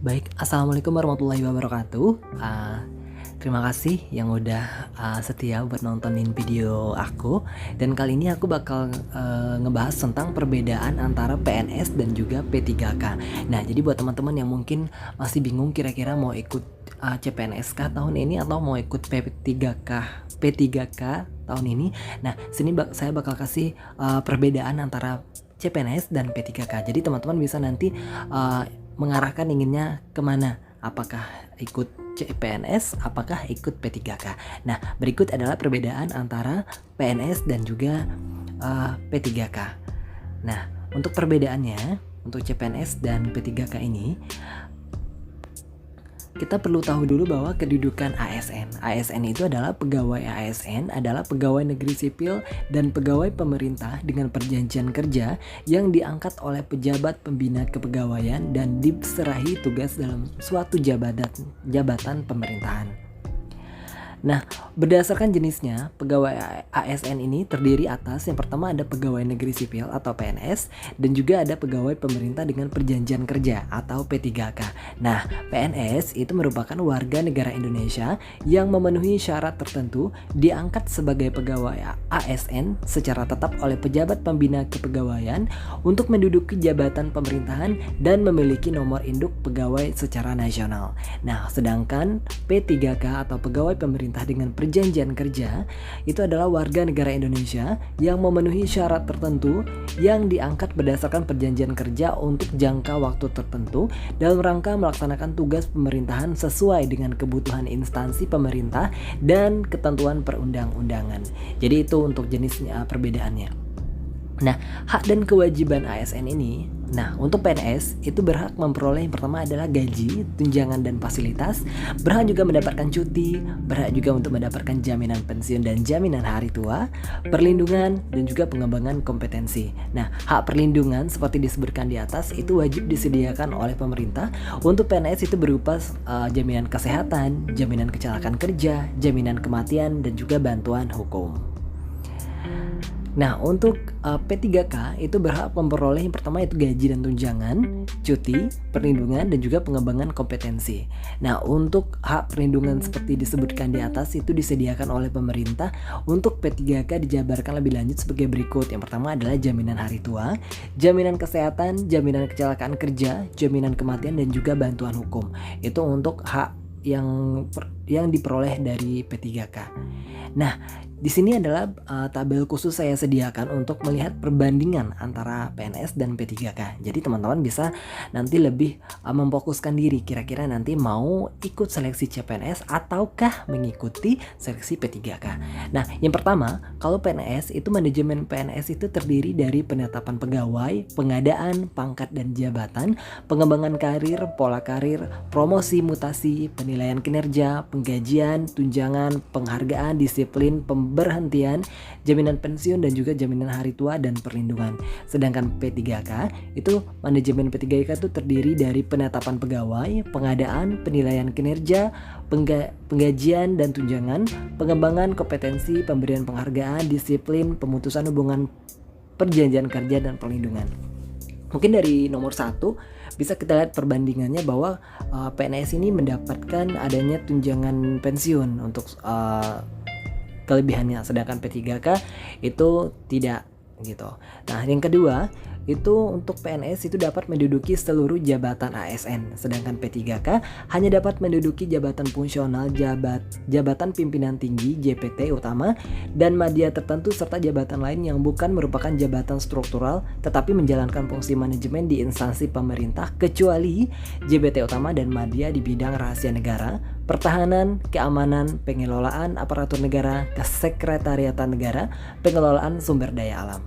Baik, assalamualaikum warahmatullahi wabarakatuh. Terima kasih yang udah setia buat nontonin video aku. Dan kali ini aku bakal ngebahas tentang perbedaan antara PNS dan juga P3K. Nah, jadi buat teman-teman yang mungkin masih bingung kira-kira mau ikut CPNS tahun ini atau mau ikut P3K tahun ini. Nah, sini saya bakal kasih perbedaan antara CPNS dan P3K. Jadi teman-teman bisa nanti mengarahkan inginnya kemana, apakah ikut CPNS, apakah ikut P3K. Nah, berikut adalah perbedaan antara PNS dan juga P3K. Nah, untuk perbedaannya, untuk CPNS dan P3K ini, kita perlu tahu dulu bahwa kedudukan ASN. ASN itu adalah pegawai ASN, adalah pegawai negeri sipil dan pegawai pemerintah dengan perjanjian kerja yang diangkat oleh pejabat pembina kepegawaian dan diserahi tugas dalam suatu jabatan pemerintahan. Nah, berdasarkan jenisnya, pegawai ASN ini terdiri atas yang pertama ada pegawai negeri sipil atau PNS dan juga ada pegawai pemerintah dengan perjanjian kerja atau P3K. Nah, PNS itu merupakan warga negara Indonesia yang memenuhi syarat tertentu diangkat sebagai pegawai ASN secara tetap oleh pejabat pembina kepegawaian untuk menduduki jabatan pemerintahan dan memiliki nomor induk pegawai secara nasional. Nah, sedangkan P3K atau pegawai pemerintah dengan perjanjian kerja itu adalah warga negara Indonesia yang memenuhi syarat tertentu yang diangkat berdasarkan perjanjian kerja untuk jangka waktu tertentu dalam rangka melaksanakan tugas pemerintahan sesuai dengan kebutuhan instansi pemerintah dan ketentuan perundang-undangan. Jadi itu untuk jenisnya perbedaannya. Nah, hak dan kewajiban ASN ini, untuk PNS itu berhak memperoleh yang pertama adalah gaji, tunjangan dan fasilitas, berhak juga mendapatkan cuti, berhak juga untuk mendapatkan jaminan pensiun dan jaminan hari tua, perlindungan dan juga pengembangan kompetensi. Nah, hak perlindungan seperti disebutkan di atas itu wajib disediakan oleh pemerintah. Untuk PNS itu berupa jaminan kesehatan, jaminan kecelakaan kerja, jaminan kematian dan juga bantuan hukum. Nah, untuk P3K itu berhak memperoleh yang pertama itu gaji dan tunjangan, cuti, perlindungan dan juga pengembangan kompetensi. Nah, untuk hak perlindungan seperti disebutkan di atas itu disediakan oleh pemerintah. Untuk P3K dijabarkan lebih lanjut sebagai berikut. Yang pertama adalah jaminan hari tua, jaminan kesehatan, jaminan kecelakaan kerja, jaminan kematian dan juga bantuan hukum. Itu untuk hak yang diperoleh dari P3K. Nah, di sini adalah tabel khusus saya sediakan untuk melihat perbandingan antara PNS dan P3K. Jadi teman-teman bisa nanti lebih memfokuskan diri kira-kira nanti mau ikut seleksi CPNS ataukah mengikuti seleksi P3K. Nah, yang pertama, kalau PNS itu manajemen PNS itu terdiri dari penetapan pegawai, pengadaan, pangkat dan jabatan, pengembangan karir, pola karir, promosi, mutasi, penilaian kinerja, penggajian, tunjangan, penghargaan, disiplin, pemberhentian, jaminan pensiun dan juga jaminan hari tua dan perlindungan. Sedangkan P3K itu manajemen P3K itu terdiri dari penetapan pegawai, pengadaan, penilaian kinerja, penggajian dan tunjangan, pengembangan kompetensi, pemberian penghargaan, disiplin, pemutusan hubungan perjanjian kerja dan perlindungan. Mungkin dari nomor 1 bisa kita lihat perbandingannya bahwa PNS ini mendapatkan adanya tunjangan pensiun untuk kelebihannya, sedangkan P3K itu tidak gitu. Nah, yang kedua itu untuk PNS itu dapat menduduki seluruh jabatan ASN, sedangkan P3K hanya dapat menduduki jabatan fungsional, jabatan pimpinan tinggi, JPT utama dan madya tertentu serta jabatan lain yang bukan merupakan jabatan struktural tetapi menjalankan fungsi manajemen di instansi pemerintah kecuali JBT utama dan madya di bidang rahasia negara, pertahanan, keamanan, pengelolaan aparatur negara, kesekretariatan negara, pengelolaan sumber daya alam.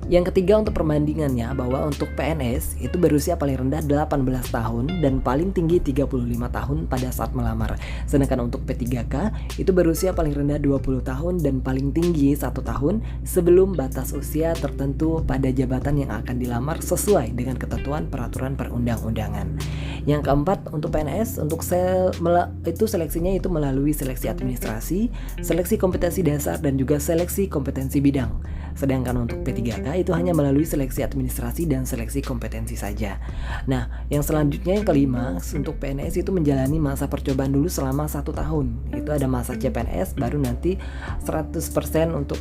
Yang ketiga untuk perbandingannya bahwa untuk PNS itu berusia paling rendah 18 tahun dan paling tinggi 35 tahun pada saat melamar. Sedangkan untuk P3K itu berusia paling rendah 20 tahun dan paling tinggi 1 tahun sebelum batas usia tertentu pada jabatan yang akan dilamar sesuai dengan ketentuan peraturan perundang-undangan. Yang keempat untuk PNS untuk seleksinya itu melalui seleksi administrasi, seleksi kompetensi dasar dan juga seleksi kompetensi bidang. Sedangkan untuk P3K itu hanya melalui seleksi administrasi dan seleksi kompetensi saja. Nah, yang selanjutnya yang kelima, untuk PNS itu menjalani masa percobaan dulu selama 1 tahun. Itu ada masa CPNS, baru nanti 100% untuk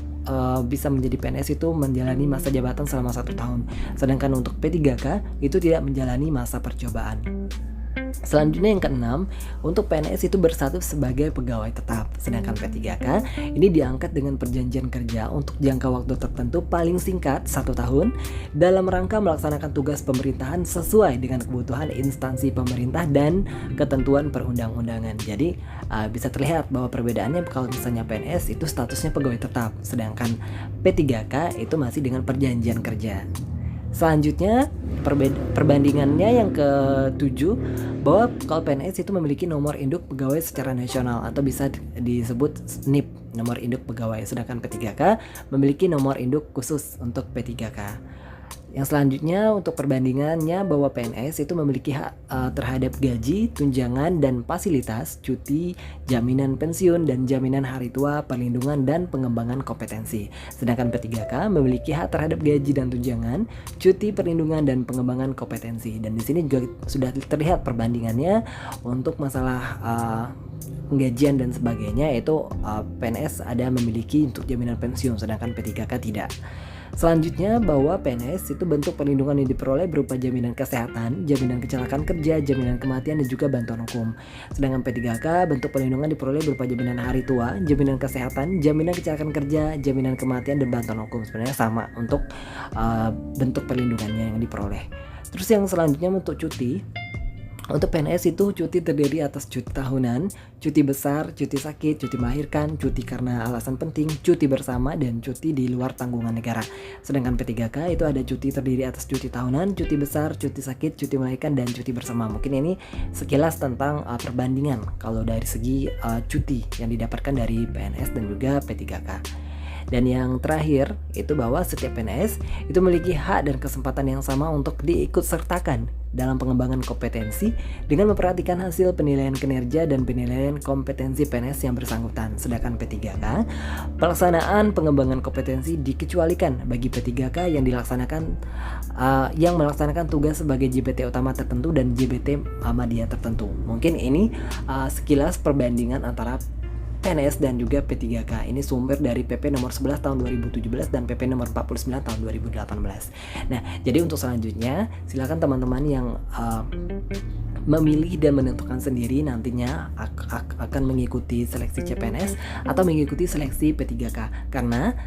bisa menjadi PNS itu menjalani masa jabatan selama 1 tahun. Sedangkan untuk P3K itu tidak menjalani masa percobaan. Selanjutnya yang keenam, untuk PNS itu berstatus sebagai pegawai tetap. Sedangkan P3K ini diangkat dengan perjanjian kerja untuk jangka waktu tertentu paling singkat 1 tahun dalam rangka melaksanakan tugas pemerintahan sesuai dengan kebutuhan instansi pemerintah dan ketentuan perundang-undangan. Jadi bisa terlihat bahwa perbedaannya kalau misalnya PNS itu statusnya pegawai tetap, sedangkan P3K itu masih dengan perjanjian kerja. Selanjutnya perbandingannya yang ke-7, bahwa kalau PNS itu memiliki nomor induk pegawai secara nasional atau bisa disebut NIP, nomor induk pegawai, sedangkan P3K memiliki nomor induk khusus untuk P3K. Yang selanjutnya untuk perbandingannya bahwa PNS itu memiliki hak terhadap gaji, tunjangan, dan fasilitas, cuti, jaminan pensiun, dan jaminan hari tua, perlindungan, dan pengembangan kompetensi. Sedangkan P3K memiliki hak terhadap gaji dan tunjangan, cuti, perlindungan, dan pengembangan kompetensi. Dan di sini juga sudah terlihat perbandingannya untuk masalah penggajian dan sebagainya, itu PNS ada memiliki untuk jaminan pensiun, sedangkan P3K tidak. Selanjutnya bahwa PNS itu bentuk perlindungan yang diperoleh berupa jaminan kesehatan, jaminan kecelakaan kerja, jaminan kematian, dan juga bantuan hukum. Sedangkan P3K bentuk perlindungan diperoleh berupa jaminan hari tua, jaminan kesehatan, jaminan kecelakaan kerja, jaminan kematian, dan bantuan hukum. Sebenarnya sama untuk bentuk perlindungannya yang diperoleh. Terus yang selanjutnya untuk cuti. Untuk PNS itu cuti terdiri atas cuti tahunan, cuti besar, cuti sakit, cuti melahirkan, cuti karena alasan penting, cuti bersama, dan cuti di luar tanggungan negara. Sedangkan P3K itu ada cuti terdiri atas cuti tahunan, cuti besar, cuti sakit, cuti melahirkan, dan cuti bersama. Mungkin ini sekilas tentang perbandingan kalau dari segi cuti yang didapatkan dari PNS dan juga P3K. Dan yang terakhir itu bahwa setiap PNS itu memiliki hak dan kesempatan yang sama untuk diikutsertakan dalam pengembangan kompetensi dengan memperhatikan hasil penilaian kinerja dan penilaian kompetensi PNS yang bersangkutan. Sedangkan P3K, pelaksanaan pengembangan kompetensi dikecualikan bagi P3K yang melaksanakan tugas sebagai JBT utama tertentu dan JBT media tertentu. Mungkin ini sekilas perbandingan antara PNS dan juga P3K. Ini sumber dari PP nomor 11 tahun 2017 dan PP nomor 49 tahun 2018. Nah, jadi untuk selanjutnya silakan teman-teman yang memilih dan menentukan sendiri nantinya akan mengikuti seleksi CPNS atau mengikuti seleksi P3K, karena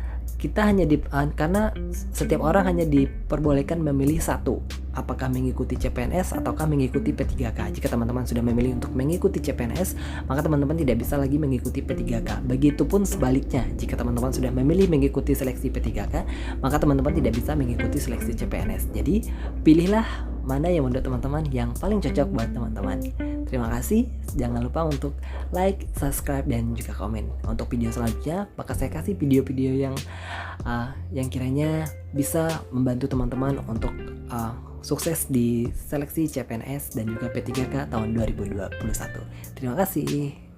karena setiap orang hanya diperbolehkan memilih satu, apakah mengikuti CPNS ataukah mengikuti P3K. Jika teman-teman sudah memilih untuk mengikuti CPNS, maka teman-teman tidak bisa lagi mengikuti P3K. Begitupun sebaliknya, jika teman-teman sudah memilih mengikuti seleksi P3K, maka teman-teman tidak bisa mengikuti seleksi CPNS. Jadi, pilihlah mana yang menurut teman-teman yang paling cocok buat teman-teman. Terima kasih. Jangan lupa untuk like, subscribe, dan juga komen. Untuk video selanjutnya, bakal saya kasih video-video yang kiranya bisa membantu teman-teman untuk sukses di seleksi CPNS dan juga P3K tahun 2021. Terima kasih.